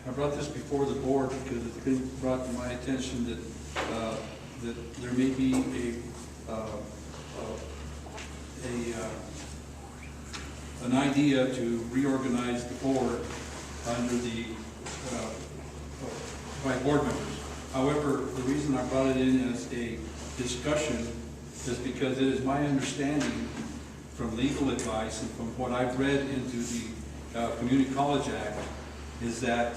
I brought this before the board because it's been brought to my attention that, that there may be an idea to reorganize the board under the, by board members. However, the reason I brought it in as a discussion is because it is my understanding from legal advice and from what I've read into the Community College Act is that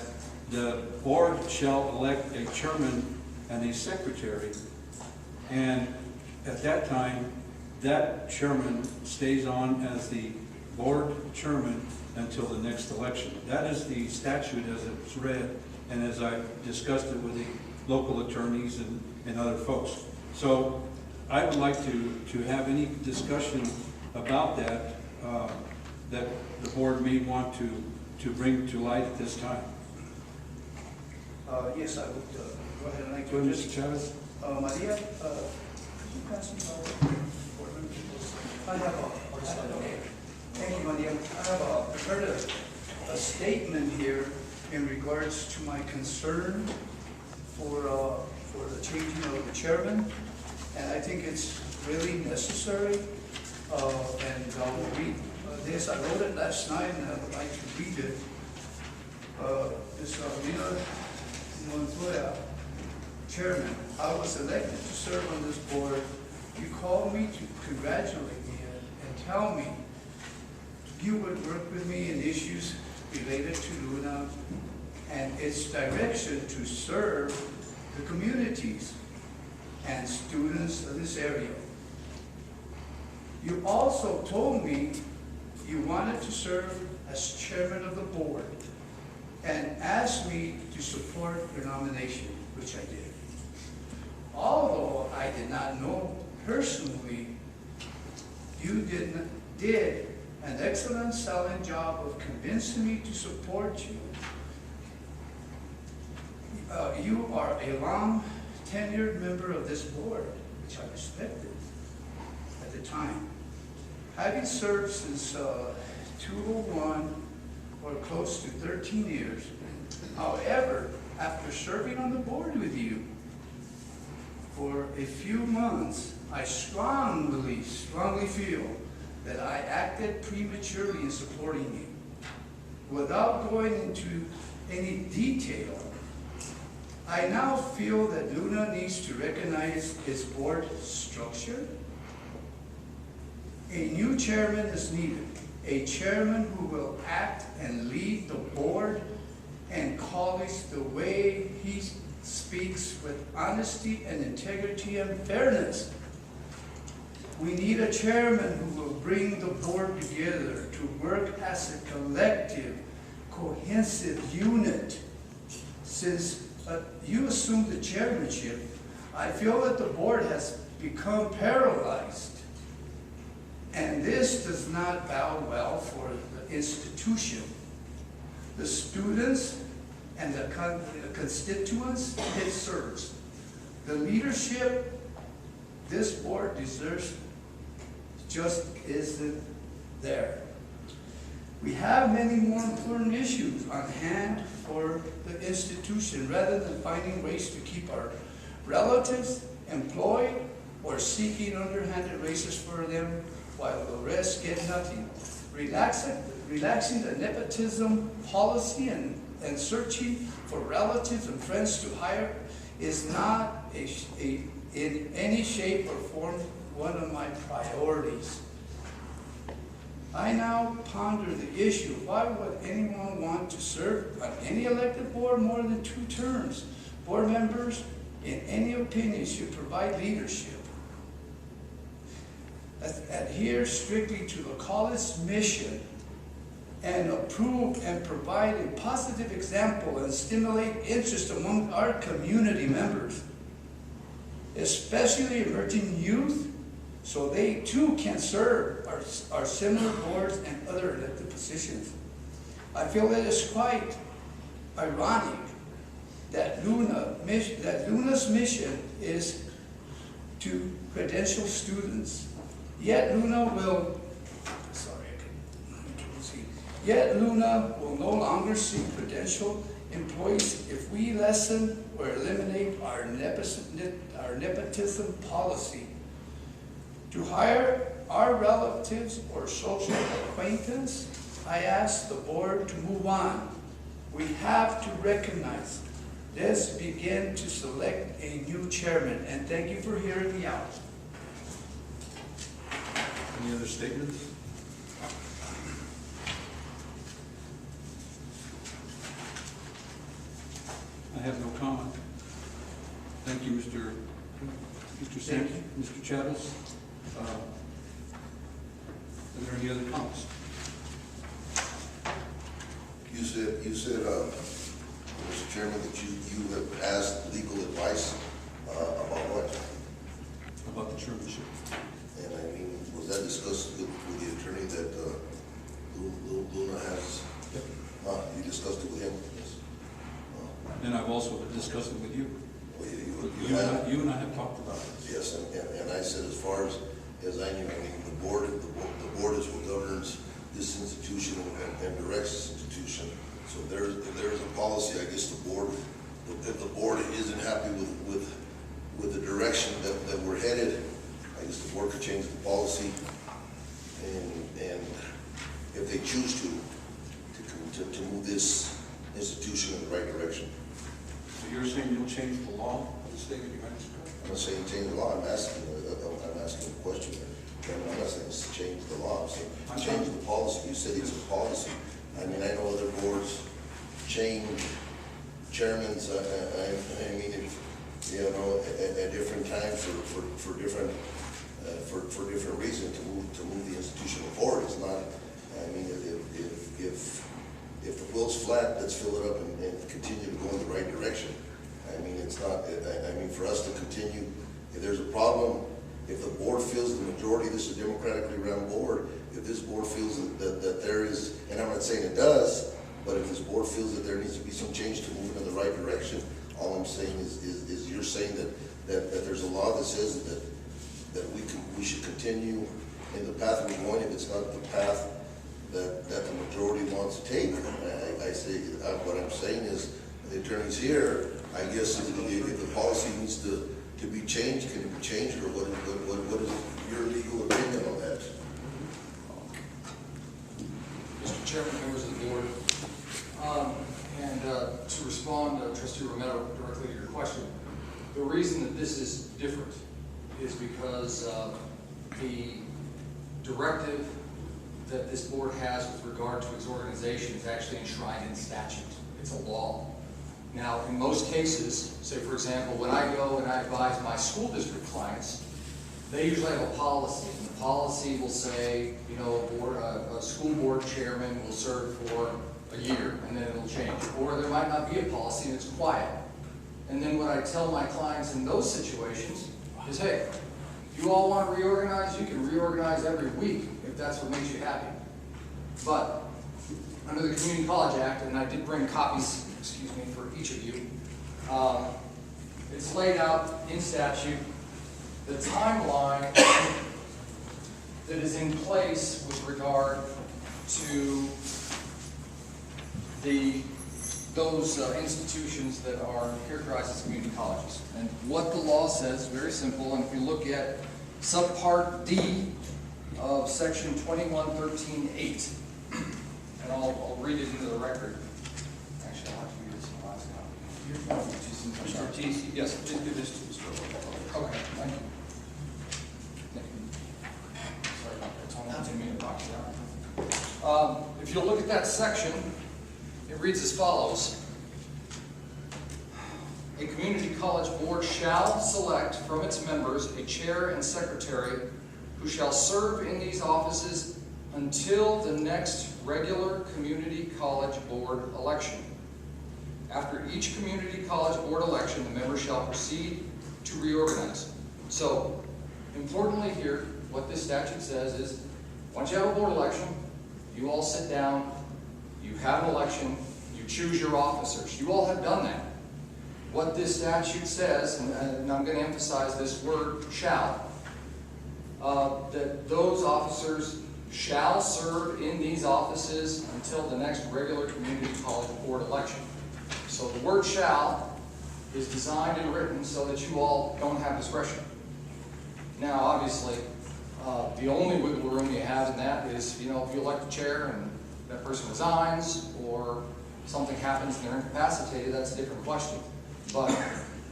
the board shall elect a chairman and a secretary, and at that time, that chairman stays on as the board chairman until the next election. That is the statute as it's read and as I discussed it with the local attorneys and other folks. So I would like to have any discussion about that that the board may want to bring to light at this time. Yes, I would go ahead and like Go to ahead, Mr. Chavez. Maria, could you pass me board members? I have okay. Thank you, Maria. I have prepared a statement here in regards to my concern for the changing of the chairman, and I think it's really necessary. And I will read this. I wrote it last night, and I would like to read it. This Montoya, Chairman, I was elected to serve on this board. You called me to congratulate me and tell me you would work with me in issues related to Luna and its direction to serve the communities and students of this area. You also told me you wanted to serve as chairman of the board and asked me to support your nomination, which I did. Although I did not know personally, you did an excellent selling job of convincing me to support you. You are a long tenured member of this board, which I respected at the time. Having served since 2001, or close to 13 years. However, after serving on the board with you for a few months, I strongly feel that I acted prematurely in supporting you. Without going into any detail, I now feel that Luna needs to recognize its board structure. A new chairman is needed. A chairman who will act and lead the board and colleagues the way he speaks with honesty and integrity and fairness. We need a chairman who will bring the board together to work as a collective, cohesive unit. Since you assumed the chairmanship, I feel that the board has become paralyzed. And this does not bode well for the institution, the students, and the constituents it serves. The leadership this board deserves just isn't there. We have many more important issues on hand for the institution rather than finding ways to keep our relatives employed or seeking underhanded raises for them while the rest get nothing. Relaxing the nepotism policy and searching for relatives and friends to hire is not in any shape or form one of my priorities. I now ponder the issue, why would anyone want to serve on any elected board more than 2 terms? Board members, in any opinion, should provide leadership, adhere strictly to the college's mission, and approve and provide a positive example and stimulate interest among our community members, especially emerging youth, so they too can serve our similar boards and other elected positions. I feel that it's quite ironic that Luna's mission is to credential students. Yet Luna will no longer seek credential employees, if we lessen or eliminate our nepotism policy to hire our relatives or social acquaintance, I ask the board to move on. We have to recognize this, begin to select a new chairman, and thank you for hearing me out. Any other statements? I have no comment. Thank you, Mr. Sampson, Mr. Chavez. Are there any other comments? You said, Mr. Chairman, that you have asked legal advice about what? About the chairmanship. And I mean, was that discussed with the attorney that Luna has? Yep. You discussed it with him? Yes. And I've also discussed it with you. Well, You and I have talked about it. Yes, and I said, as far as I knew, I mean, the board is what governs this institution and directs this institution. So if there is a policy, I guess the board, if the board isn't happy with the direction that we're headed, I guess the board could change the policy, and if they choose to move this institution in the right direction. So you're saying you'll change the law of the state of New Mexico? I'm not saying change the law, I'm asking a question. I'm not saying it's change the law, I'm saying change the policy. You said it's a policy. I mean, I know other boards change chairmans, I mean, you know, at different times for different reasons to move the institution forward. It's not, I mean, if the wheel's flat, let's fill it up and continue to go in the right direction. I mean, it's not, I mean, for us to continue, if there's a problem, if the board feels the majority, this is a democratically run board, if this board feels that there is, and I'm not saying it does, but if this board feels that there needs to be some change to move in the right direction, all I'm saying is you're saying that there's a law that says that we should continue in the path we're going if it's not the path that the majority wants to take. I say, what I'm saying is, the attorney's here, I guess if the policy needs to be changed, can it be changed, or what is your legal opinion on that? Mr. Chairman, members of the board, and to respond, Trustee Romero, directly to your question, the reason that this is different is because the directive that this board has with regard to its organization is actually enshrined in statute. It's a law. Now, in most cases, say for example, when I go and I advise my school district clients, they usually have a policy. And the policy will say, you know, a school board chairman will serve for a year and then it'll change. Or there might not be a policy and it's quiet. And then what I tell my clients in those situations is, hey, if you all want to reorganize, you can reorganize every week if that's what makes you happy. But under the Community College Act, and I did bring copies, excuse me, for each of you, it's laid out in statute the timeline that is in place with regard to those institutions that are characterized as community colleges. And what the law says, very simple, and if you look at subpart D of section 2113.8, and I'll read it into the record. Actually, I'll have to read this in the last copy. Mr. Ortiz, yes, please do this to Mr. Okay, thank you. Sorry about that, Tom. I didn't mean to box you out. If you look at that section, it reads as follows. A community college board shall select from its members a chair and secretary who shall serve in these offices until the next regular community college board election. After each community college board election, the members shall proceed to reorganize. So, importantly here, what this statute says is, once you have a board election, you all sit down, you have an election, you choose your officers. You all have done that. What this statute says, and I'm going to emphasize this word, shall, that those officers shall serve in these offices until the next regular community college board election. So the word shall is designed and written so that you all don't have discretion. Now, obviously, the only wiggle room you have in that is, you know, if you elect a chair and that person resigns or something happens and they're incapacitated, that's a different question. But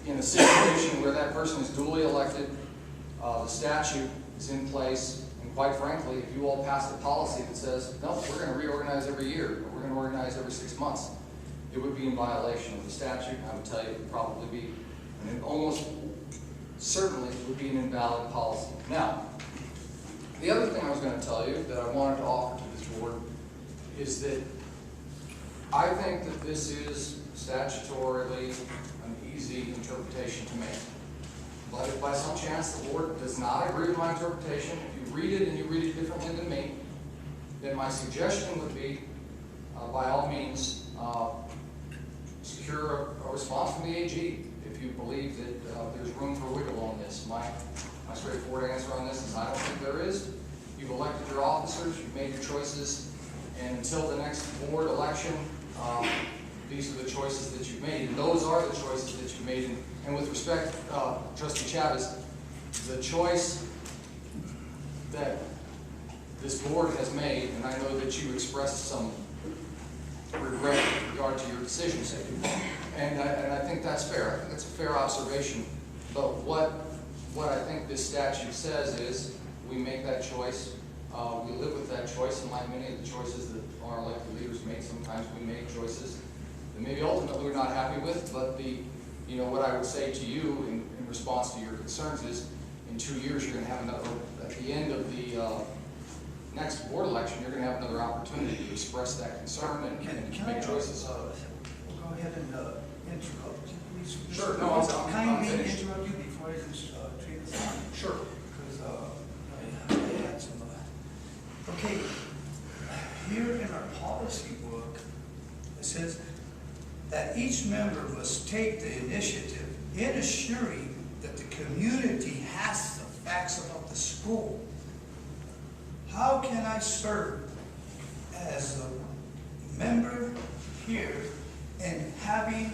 in a situation where that person is duly elected, the statute is in place, and quite frankly, if you all passed a policy that says, no, we're going to reorganize every year, or we're going to organize every 6 months, it would be in violation of the statute. I would tell you it would probably be, and it almost certainly would be an invalid policy. Now, the other thing I was going to tell you that I wanted to offer to this board is that I think that this is statutorily an easy interpretation to make. But if by some chance the board does not agree with my interpretation, if you read it and you read it differently than me, then my suggestion would be, by all means, secure a response from the AG if you believe that there's room for wiggle on this. My straightforward answer on this is I don't think there is. You've elected your officers, you've made your choices, and until the next board election, these are the choices that you've made, and those are the choices that you've made. And with respect, Trustee Chavez, the choice that this board has made, and I know that you expressed some regret with regard to your decisions, and I think that's fair. I think that's a fair observation. But what I think this statute says is we make that choice, we live with that choice, and like many of the choices that our elected leaders make, sometimes we make choices that maybe ultimately we're not happy with, but what I would say to you in response to your concerns is in 2 years you're going to have another, at the end of the next board election, you're going to have another opportunity to express that concern and make choices. We'll go ahead and interrupt you, please. Sure, no, I'm kindly finished. interrupt you before I just treat this on. Sure. Because I had some. Okay, here in our policy book, it says that each member must take the initiative in assuring that the community has the facts about the school. How can I serve as a member here and having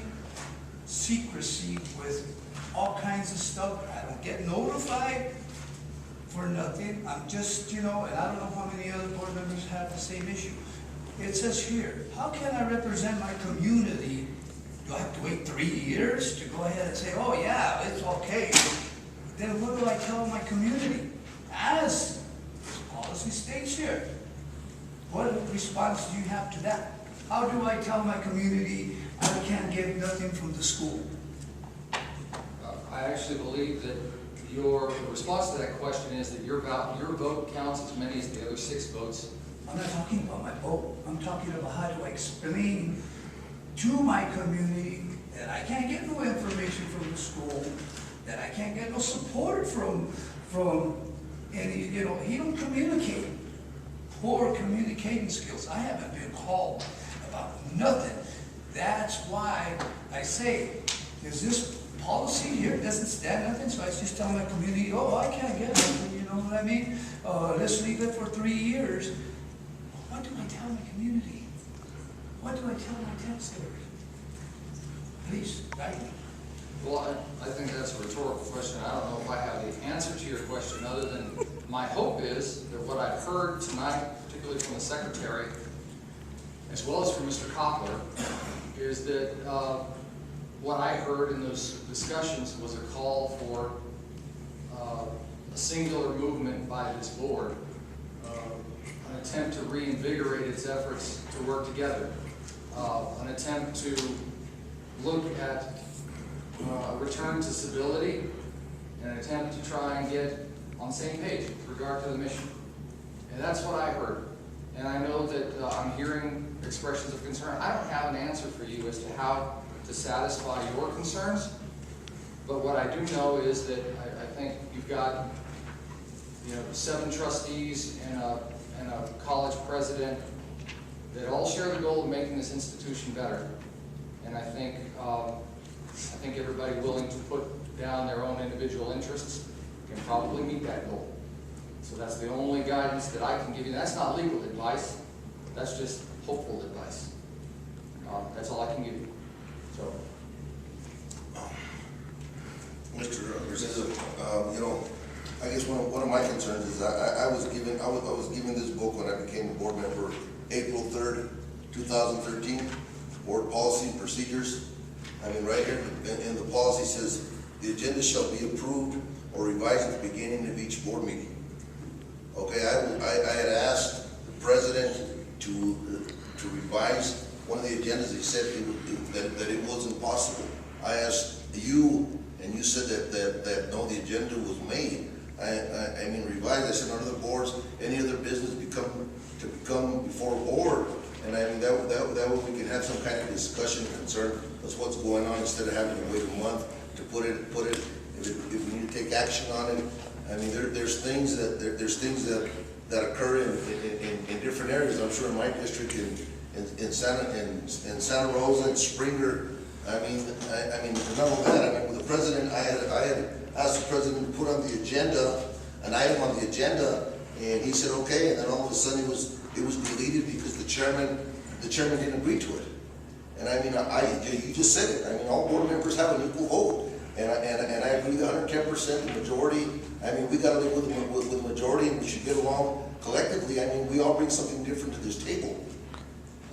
secrecy with all kinds of stuff? I don't get notified for nothing. I'm just, and I don't know how many other board members have the same issue. It says here, how can I represent my community? Do I have to wait 3 years to go ahead and say, oh yeah, it's okay? Then what do I tell my community? As this policy states here, what response do you have to that? How do I tell my community I can't get nothing from the school? I actually believe that your response to that question is that your vote counts as many as the other 6 votes. I'm not talking about my vote. I'm talking about how do I explain to my community that I can't get no information from the school, that I can't get no support from any, he don't communicate. Poor communicating skills. I haven't been called about nothing. That's why I say, is this policy here doesn't stand nothing, so I just tell my community, oh, I can't get nothing, you know what I mean? Let's leave it for 3 years. What do I tell my community? What do I tell my taxpayers? Please, guide me. Well, I think that's a rhetorical question. I don't know if I have the answer to your question other than my hope is that what I've heard tonight, particularly from the Secretary, as well as from Mr. Koppler, is that what I heard in those discussions was a call for a singular movement by this board, an attempt to reinvigorate its efforts to work together, an attempt to look at a return to civility, and an attempt to try and get on the same page with regard to the mission. And that's what I heard. And I know that I'm hearing expressions of concern. I don't have an answer for you as to how to satisfy your concerns, but what I do know is that I think you've got 7 trustees and a college president that all share the goal of making this institution better. And I think everybody willing to put down their own individual interests can probably meet that goal. So that's the only guidance that I can give you. That's not legal advice. That's just hopeful advice. That's all I can give you. So, Mr. Representative, I guess one of my concerns is I was given this book when I became a board member, April 3rd, 2013, Board Policy and Procedures. I mean, right here in the policy says, the agenda shall be approved or revised at the beginning of each board meeting. Okay, I had asked the president to revise one of the agendas. He said that it wasn't possible. I asked you, and you said that no, the agenda was made. I mean revised. I said, under the boards, any other business become before a board, and I mean that way we can have some kind of discussion and concern. That's what's going on, instead of having to wait a month to put it. If we need to take action on it, I mean there's things that occur in different areas. I'm sure in my district in Santa Rosa and Springer. I mean, not only that. I mean, with the president, I had asked the president to put on the agenda an item on the agenda, and he said okay, and then all of a sudden it was deleted because the chairman didn't agree to it. And I mean, you just said it. I mean, all board members have an equal vote, and I agree with 110%. The majority. I mean, we got to live with the majority, and we should get along collectively. I mean, we all bring something different to this table.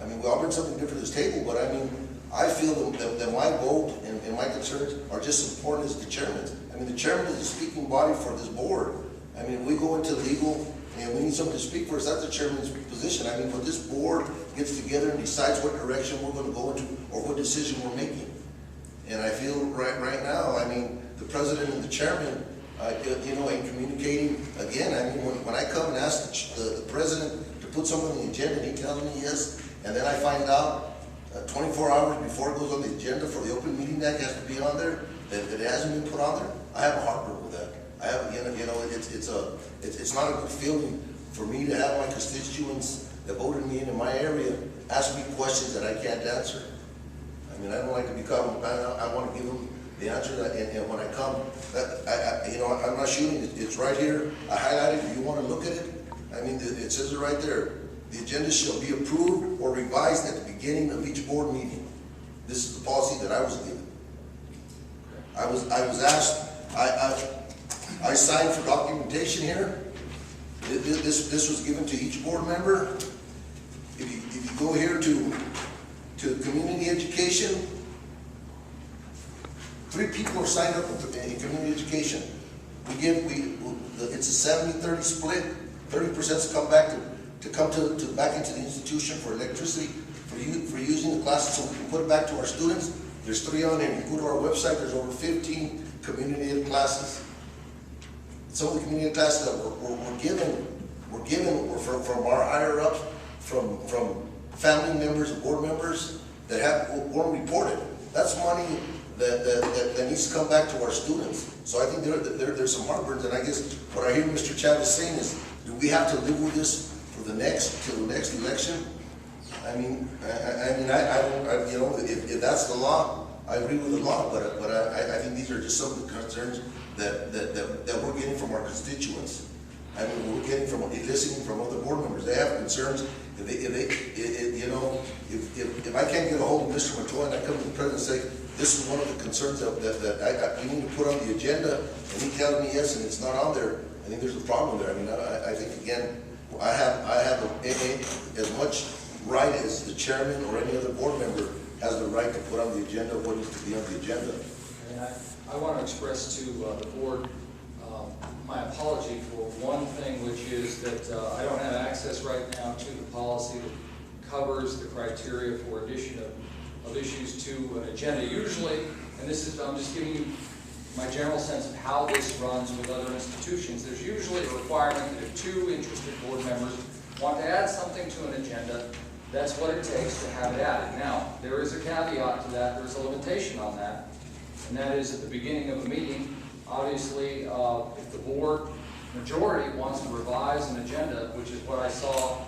I mean, we all bring something different to this table, but I mean, I feel that my vote and my concerns are just as important as the chairman's. I mean, the chairman is the speaking body for this board. I mean, if we go into legal and we need someone to speak for us, that's the chairman's position. I mean, but this board gets together and decides what direction we're going to go into or what decision we're making. And I feel right now, I mean, the president and the chairman, in communicating, again, I mean, when I come and ask the president to put something on the agenda, and he tells me yes, and then I find out 24 hours before it goes on the agenda for the Open Meeting Act has to be on there, that it hasn't been put on there, I have a heartburn with that. I have, it's not a good feeling for me to have my constituents that voted me in my area ask me questions that I can't answer. I mean, I don't like to be caught. I want to give them the answer, and when I come, I'm not shooting. It's right here. I highlighted. If you want to look at it, I mean, it says it right there. The agenda shall be approved or revised at the beginning of each board meeting. This is the policy that I was given. I was asked. I signed for documentation here. This was given to each board member. If you go here to community education, 3 people are signed up in community education. It's a 70-30 split. 30% come back back into the institution for electricity, for using the classes, so we can put it back to our students. There's 3 on there. You go to our website. There's over 15 community ed classes. Some of the community classes that were given were from our higher ups, from family members and board members that weren't reported. That's money that needs to come back to our students. So I think there's some heartburns, and I guess what I hear Mr. Chavez saying is, do we have to live with this till the next election? I mean, if that's the law, I agree with the law, but I think these are just some of the concerns that we're getting from our constituents. I mean, we're getting from listening from other board members. They have concerns. If I can't get a hold of Mr. Montoya and I come to the president and say, this is one of the concerns that we need to put on the agenda, and he tells me yes, and it's not on there, I think there's a problem there. I mean, I think again, I have as much right as the chairman or any other board member has the right to put on the agenda what needs to be on the agenda. And I want to express to the board my apology for one thing, which is that I don't have access right now to the policy that covers the criteria for addition of issues to an agenda. Usually, and this is, I'm just giving you my general sense of how this runs with other institutions, there's usually a requirement that if 2 interested board members want to add something to an agenda, that's what it takes to have it added. Now, there is a caveat to that, there's a limitation on that, and that is at the beginning of a meeting, obviously, if the board majority wants to revise an agenda, which is what I saw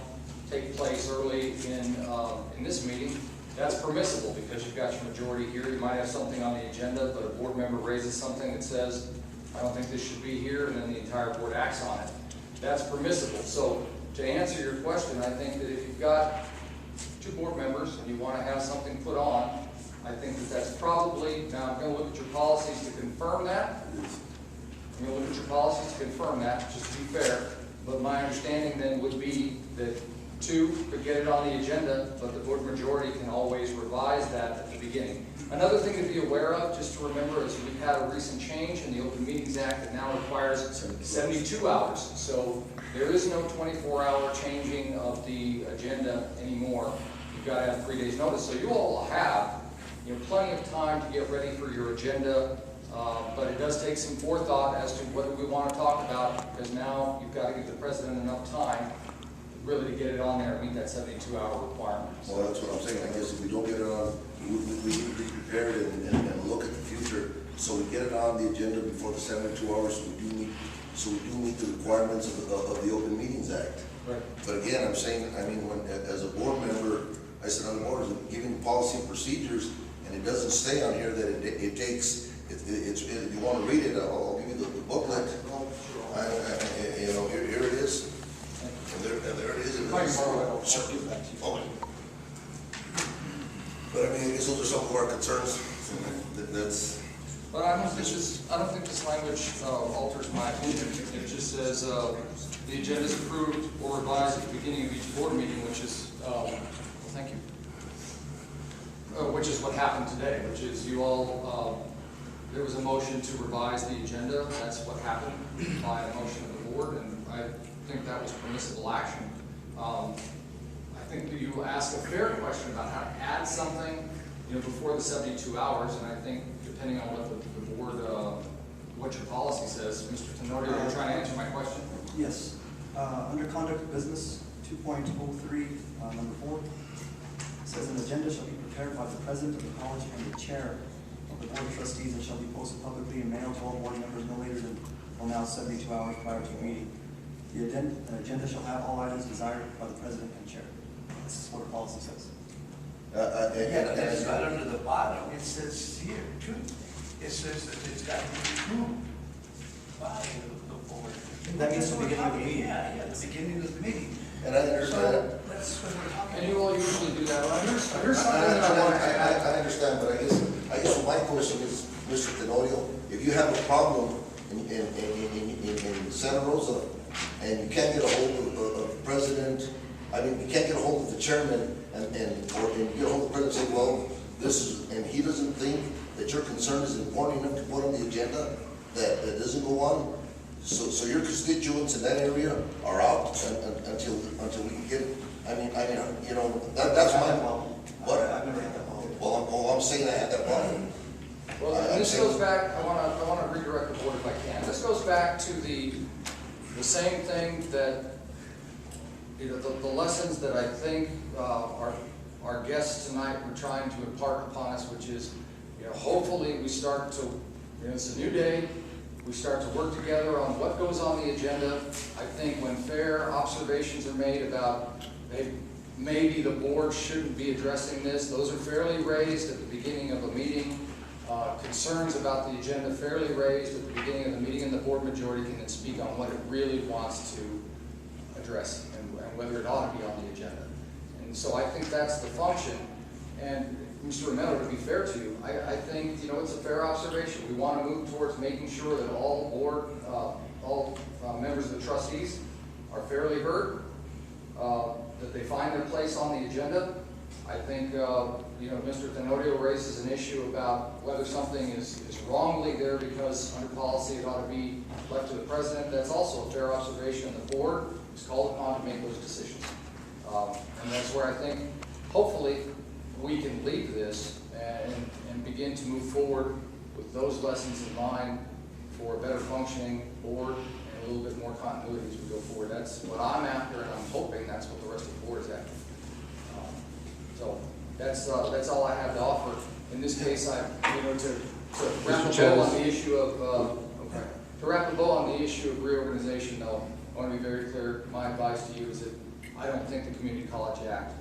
take place early in this meeting, that's permissible because you've got your majority here. You might have something on the agenda, but a board member raises something that says, I don't think this should be here, and then the entire board acts on it. That's permissible. So to answer your question, I think that if you've got 2 board members and you want to have something put on, I think that that's probably, now I'm gonna look at your policies to confirm that. I'm gonna look at your policies to confirm that, just to be fair. But my understanding then would be that 2 could get it on the agenda, but the board majority can always revise that at the beginning. Another thing to be aware of, just to remember, is we've had a recent change in the Open Meetings Act that now requires 72 hours. So there is no 24-hour changing of the agenda anymore. You've got to have 3 days notice. So you all will have, plenty of time to get ready for your agenda, but it does take some forethought as to what we want to talk about, because now you've got to give the president enough time really to get it on there and meet that 72-hour requirement. Well, that's what I'm saying. I guess if we don't get it on, we need to be prepared and look at the future. So we get it on the agenda before the 72 hours, so we do meet the requirements of the Open Meetings Act. Right. But again, I'm saying, I mean, as a board member, I said on the board, giving policy and procedures, and it doesn't stay on here that it takes, you want to read it, I'll give you the booklet. Here it is. And there it is. Sure. Oh. But I mean, I guess those are some of our concerns. That's. But I don't think this language alters my opinion. It just says the agenda is approved or revised at the beginning of each board meeting, which is, thank you. Which is what happened today, which is you all, there was a motion to revise the agenda. That's what happened by a motion of the board, and I think that was permissible action. I think that you asked a fair question about how to add something, before the 72 hours, and I think depending on what the board, what your policy says, Mr. Tenorio, are you trying to answer my question? Yes. Under conduct of business, 2.03, number 4, says an agenda shall be prepared by the president of the college and the chair of the board of trustees and shall be posted publicly and mailed to all board members no later than, well, now 72 hours prior to the meeting. An agenda shall have all items desired by the president and chair. This is what the policy says. Yeah, it's right under the bottom, it says here too. It says that it's got to be approved by the board. That means the beginning of the meeting. Yeah, the beginning of the meeting. And I understand. So that's what we're talking about. And you all usually do that. Well, here's something I that I want to add. understand, but I guess what my question is, Mr. Tenorio, if you have a problem in Santa Rosa and you can't get a hold of the president, I mean, you can't get a hold of the chairman and you get a hold of the president and say, well, this is, and he doesn't think that your concern is important enough to put on the agenda, that doesn't go on. So your constituents in that area are out until we can get, that's my problem. What? I've never had that problem. Well, I'm saying I had that problem. Well, and this goes back, I want to redirect the board if I can. This goes back to the same thing that, the lessons that I think our guests tonight were trying to impart upon us, which is, hopefully we start to, it's a new day, we start to work together on what goes on the agenda. I think when fair observations are made about, hey, maybe the board shouldn't be addressing this, those are fairly raised at the beginning of a meeting. Concerns about the agenda fairly raised at the beginning of the meeting, and the board majority can then speak on what it really wants to address and whether it ought to be on the agenda. And so I think that's the function. And Mr. Romero, to be fair to you, I think, it's a fair observation. We want to move towards making sure that all members of the trustees are fairly heard, that they find their place on the agenda. I think, Mr. Tenorio raises an issue about whether something is wrongly there because under policy it ought to be left to the president. That's also a fair observation, and the board is called upon to make those decisions. And that's where I think, hopefully, we can leave this and begin to move forward with those lessons in mind for a better functioning board and a little bit more continuity as we go forward. That's what I'm after, and I'm hoping that's what the rest of the board is after. So that's all I have to offer. In this case, to wrap a bow on the issue of to wrap a bow on the issue of reorganization, though, I want to be very clear. My advice to you is that I don't think the Community College Act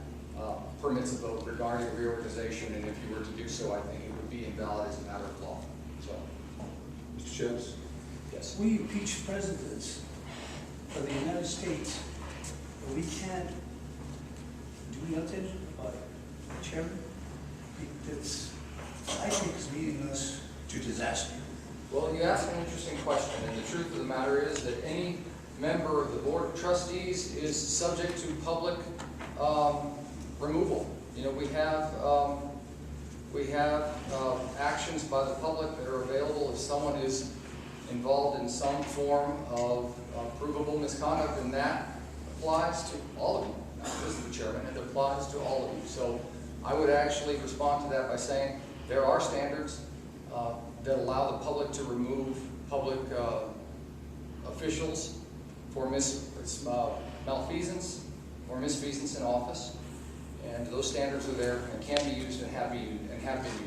permits a vote regarding reorganization, and if you were to do so, I think it would be invalid as a matter of law. So, Mr. Chavis? yes. We impeach presidents of the United States, but we can't do nothing about chairman. That's I think it's leading us to disaster. Well, you asked an interesting question, and the truth of the matter is that any member of the Board of Trustees is subject to public removal. You know, we have actions by the public that are available if someone is involved in some form of provable misconduct, and that applies to all of you, not just the chairman, it applies to all of you. So I would actually respond to that by saying there are standards that allow the public to remove public officials for malfeasance or misfeasance in office. And those standards are there and can be used and have been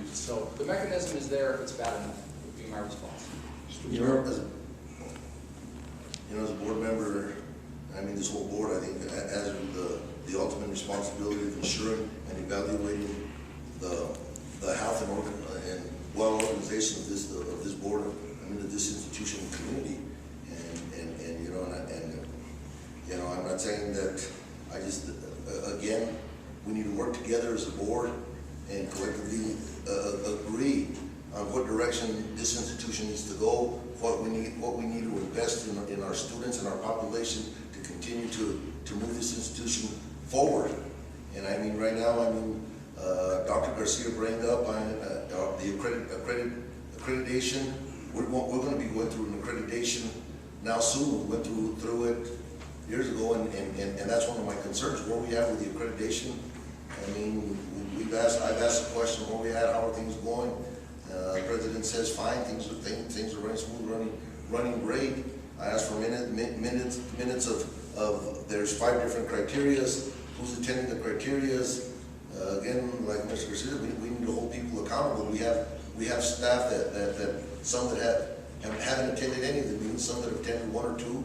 used. So the mechanism is there if it's bad enough, would be my response. As a board member, I mean, this whole board, I think, has the ultimate responsibility of ensuring and evaluating the health and well organization of this board, I mean, of this institution and community. And I'm not saying that again, we need to work together as a board and collectively agree on what direction this institution needs to go, what we need to invest in our students and our population to continue to move this institution forward. And I mean, right now, Dr. Garcia brought up the accreditation. We're going to be going through an accreditation now soon. We went through it years ago, and that's one of my concerns. Where we at with the accreditation? I mean, I've asked the question where we at, how are things going? The president says fine, things are running smooth, running great. I asked for minutes of there's 5 different criterias. Who's attending the criterias? Again, like Mr. Garcia, we need to hold people accountable. We have staff that some that haven't attended any of the meetings, some that have attended 1 or 2.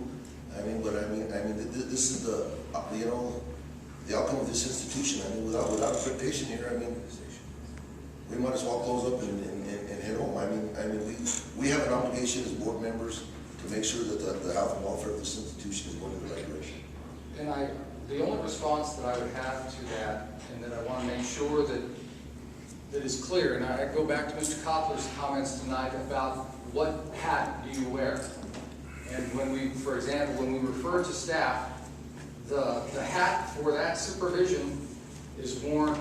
This is the outcome of this institution. I mean, without accreditation here, we might as well close up and head home. We have an obligation as board members to make sure that the health and welfare of this institution is going in the right direction. And the only response that I would have to that, and that I want to make sure that is clear, and I go back to Mr. Koppler's comments tonight about what hat do you wear. And for example, when we refer to staff, the hat for that supervision is worn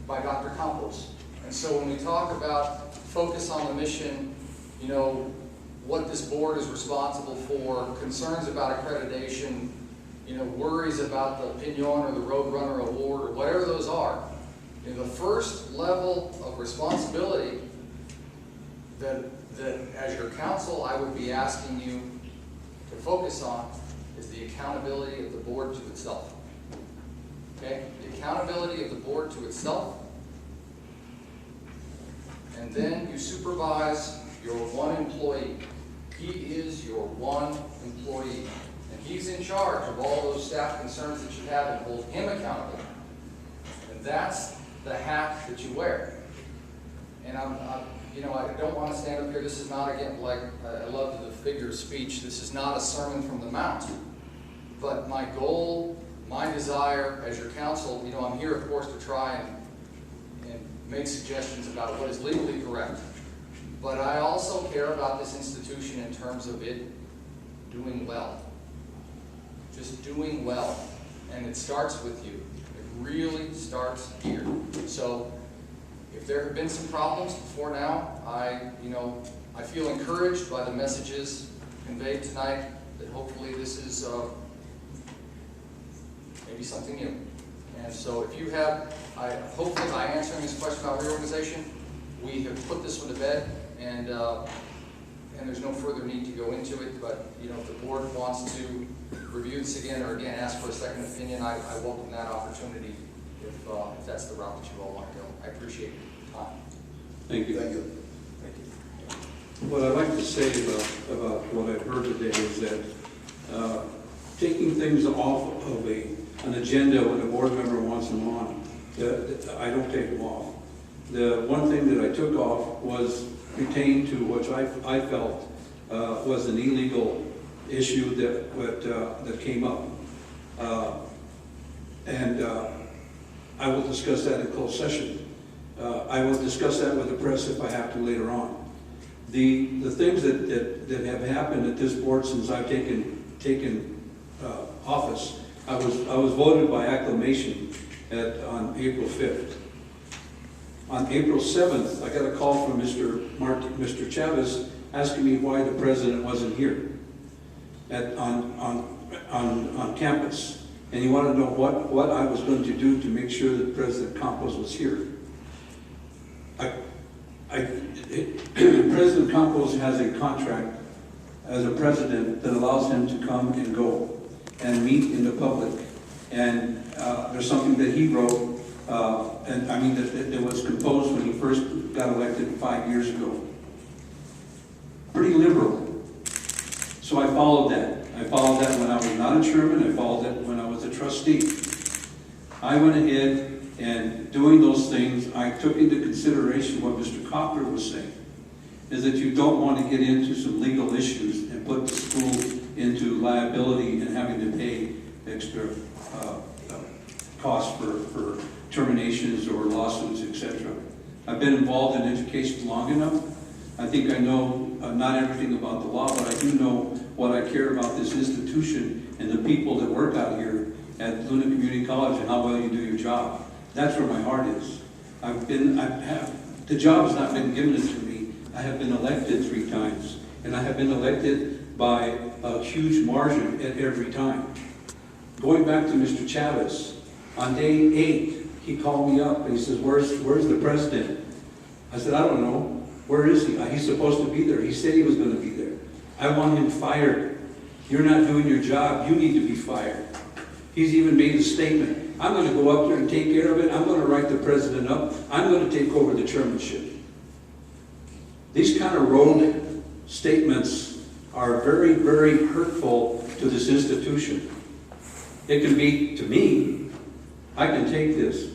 by Dr. Campos. And so when we talk about focus on the mission, what this board is responsible for, concerns about accreditation, worries about the Pinon or the Roadrunner Award or whatever those are, the first level of responsibility that as your counsel I would be asking you to focus on is the accountability of the board to itself. Okay? The accountability of the board to itself. And then you supervise your one employee. He is your one employee. And he's in charge of all those staff concerns that you have and hold him accountable. And that's the hat that you wear. And I don't want to stand up here. This is not, again, like I love the figure of speech. This is not a sermon from the mount. But my goal, my desire as your counsel, I'm here, of course, to try and make suggestions about what is legally correct. But I also care about this institution in terms of it doing well. Just doing well. And it starts with you. It really starts here. So if there have been some problems before now, I feel encouraged by the messages conveyed tonight that hopefully this is maybe something new. And so if you have, hopefully by answering this question about reorganization, we have put this one to bed, and there's no further need to go into it. But if the board wants to review this again or again ask for a second opinion, I welcome that opportunity if that's the route that you all want to go. I appreciate your time. Thank you. Thank you. What I'd like to say about what I've heard today is that taking things off of an agenda when a board member wants them on, I don't take them off. The one thing that I took off was pertained to which I felt was an illegal issue that came up. And I will discuss that in closed session. I will discuss that with the press if I have to later on. The things that have happened at this board since I've taken office, I was voted by acclamation on April 5th. On April 7th, I got a call from Mr. Chavez asking me why the president wasn't here on campus. And he wanted to know what I was going to do to make sure that President Campos was here. President Campos has a contract as a president that allows him to come and go and meet in the public. And there's something that he wrote, and I mean that was composed when he first got elected 5 years ago. Pretty liberal. So I followed that. I followed that when I was not a chairman. I followed that when I was a trustee. I went ahead and doing those things, I took into consideration what Mr. Cochran was saying, is that you don't want to get into some legal issues and put the school into liability and having to pay extra costs for terminations or lawsuits, etc. I've been involved in education long enough. I think I know not everything about the law, but I do know what I care about this institution and the people that work out here at Luna Community College and how well you do your job. That's where my heart is. The job has not been given to me. I have been elected 3 times, and I have been elected by a huge margin at every time. Going back to Mr. Chavez, on day 8, he called me up and he says, where's the president? I said, I don't know. Where is he? He's supposed to be there. He said he was going to be there. I want him fired. You're not doing your job. You need to be fired. He's even made a statement. I'm going to go up there and take care of it. I'm going to write the president up. I'm going to take over the chairmanship. These kind of rogue statements are very, very hurtful to this institution. It can be to me. I can take this.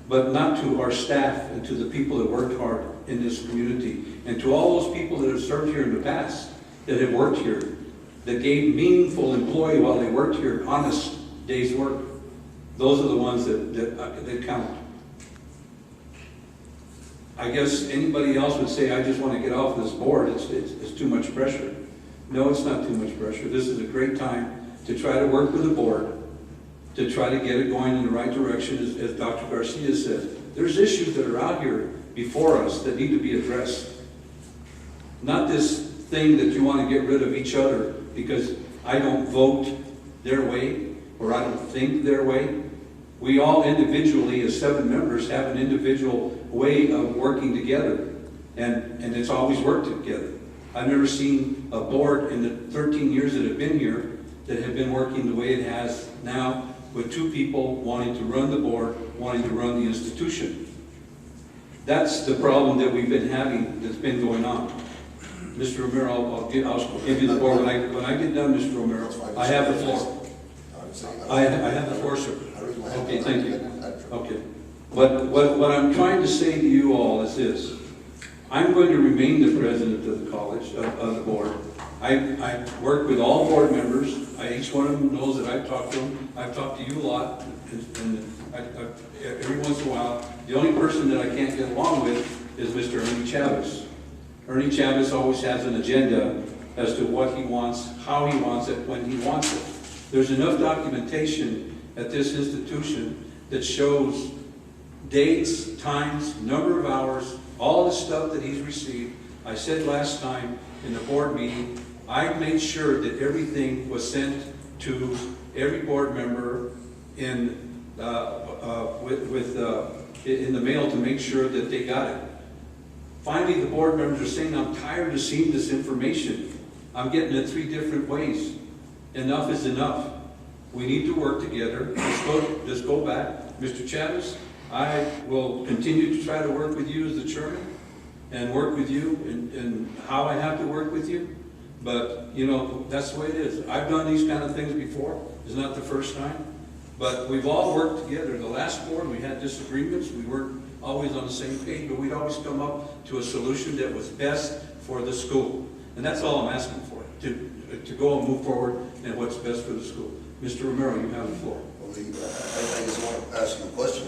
But not to our staff and to the people that worked hard in this community. And to all those people that have served here in the past, that have worked here, that gave meaningful employee while they worked here, honest day's work. Those are the ones that count. I guess anybody else would say, I just want to get off this board. It's too much pressure. No, it's not too much pressure. This is a great time to try to work with the board, to try to get it going in the right direction, as Dr. Garcia said. There's issues that are out here before us that need to be addressed. Not this thing that you want to get rid of each other because I don't vote their way or I don't think their way. We all individually, as 7 members, have an individual way of working together, and it's always worked together. I've never seen a board in the 13 years that have been here that have been working the way it has now, with 2 people wanting to run the board, wanting to run the institution. That's the problem that we've been having that's been going on. Mr. Romero, I'll give you the floor. When I get done, Mr. Romero, I have the floor. I have the floor, sir. Okay, thank you. Okay. But what I'm trying to say to you all is this. I'm going to remain the president of the college, of the board. I work with all board members. Each one of them knows that I've talked to them. I've talked to you a lot, and every once in a while. The only person that I can't get along with is Mr. Ernie Chavez. Ernie Chavez always has an agenda as to what he wants, how he wants it, when he wants it. There's enough documentation at this institution that shows dates, times, number of hours, all the stuff that he's received. I said last time in the board meeting, I made sure that everything was sent to every board member in the mail to make sure that they got it. Finally, the board members are saying, I'm tired of seeing this information. I'm getting it 3 different ways. Enough is enough. We need to work together. Let's go back. Mr. Chavez, I will continue to try to work with you as the chairman and work with you and how I have to work with you. But, you know, that's the way it is. I've done these kind of things before. It's not the first time. But we've all worked together. The last board, we had disagreements. We weren't always on the same page, but we'd always come up to a solution that was best for the school. And that's all I'm asking for, to go and move forward and what's best for the school. Mr. Romero, you have the floor. Well, I just want to ask you a question.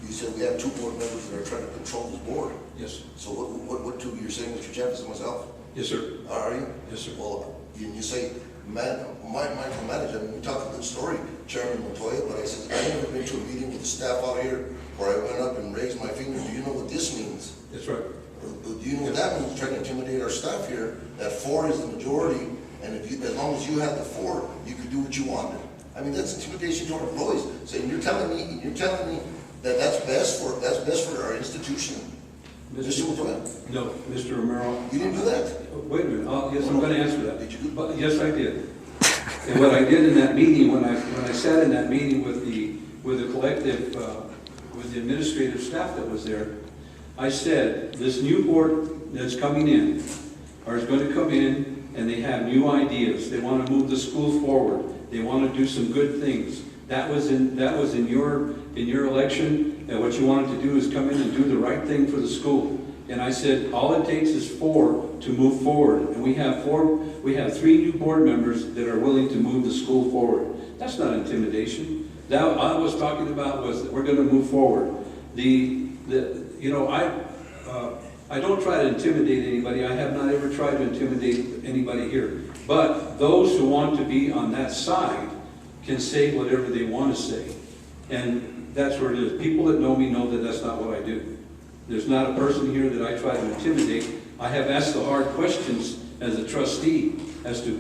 you said we have two board members that are trying to control this board. Yes, So what two, you're saying Mr. Chavis and myself? yes, sir. Are you? Yes, sir. Well, you say, man, micromanage, I mean, we talk a good story, Chairman Montoya, but I said, I've never been to a meeting with the staff out here where I went up and raised my finger. Do you know what this means? That's right. Do you know what that means, trying to intimidate our staff here, that 4 is the majority, and if you, as long as you have the 4, you can do what you wanted. I mean, that's intimidation to our employees, saying, you're telling me that that's best for our institution. Mr. Montoya, No, Mr. Romero. you didn't do that. Wait a minute, yes, I'm gonna answer that. Did you? But, yes, I did. And what I did in that meeting, when I sat in that meeting with the collective, with the administrative staff that was there, I said, this new board that's coming in, is going to come in and they have new ideas. They want to move the school forward. They want to do some good things. That was in your election, and what you wanted to do is come in and do the right thing for the school. And I said, all it takes is 4 to move forward. And we have 3 new board members that are willing to move the school forward. That's not intimidation. That I was talking about was that we're going to move forward. I don't try to intimidate anybody. I have not ever tried to intimidate anybody here. But those who want to be on that side can say whatever they want to say. And that's where it is. People that know me know that that's not what I do. There's not a person here that I try to intimidate. I have asked the hard questions as a trustee as to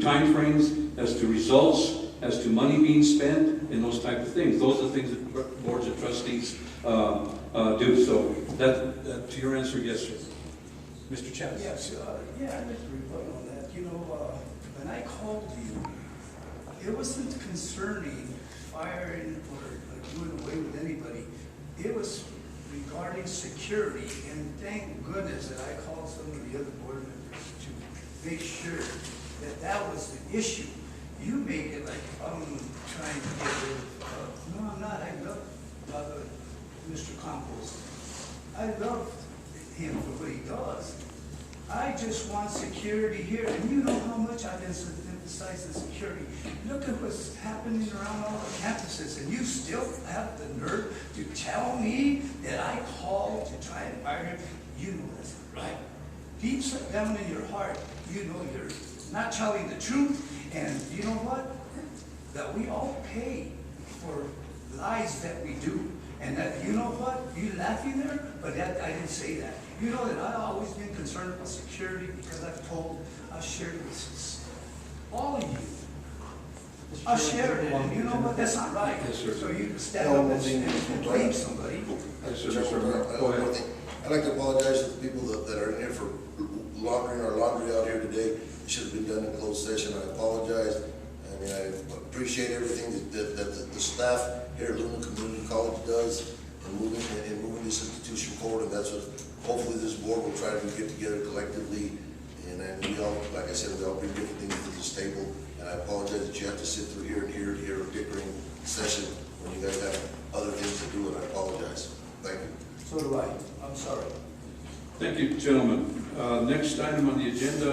timeframes, as to results, as to money being spent, and those type of things. Those are the things that boards of trustees do. So that to your answer, yes, sir. Mr. Chavez. Yes, yeah, I'd like to rebut on that. You know, when I called you, it wasn't concerning firing or doing away with anybody. It was regarding security, and thank goodness that I called some of the other board members to make sure that that was the issue. You make it like I'm trying to get rid of, no, I'm not. I love Mr. Campos. I love him for what he does. I just want security here, and you know how much I've emphasized the security. Look at what's happening around all the campuses, and you still have the nerve to tell me that I called to try and fire him. You know that's not right. Deep down in your heart, you know you're not telling the truth, and you know what? That we all pay for lies that we do. And that, you know what, you laughing there, but that, I didn't say that. You know that I've always been concerned about security because I've shared with all of you. I've shared it, and you know what, that's not right. Yes, sir. So you can stand up and blame somebody. Yes, sir. Chairman, Mr. Go ahead. I'd like to apologize to the people that are in here for laundering our laundry out here today. It should have been done in closed session. I apologize. I mean, I appreciate everything that the staff here at Luna Community College does in moving this institution forward, and that's what hopefully this board will try to get together collectively. And then we all, like I said, we all bring different things to this table. And I apologize that you have to sit through here and hear a bickering session when you guys have other things to do, and I apologize. Thank you. So do I. I'm sorry. Thank you, gentlemen. Next item on the agenda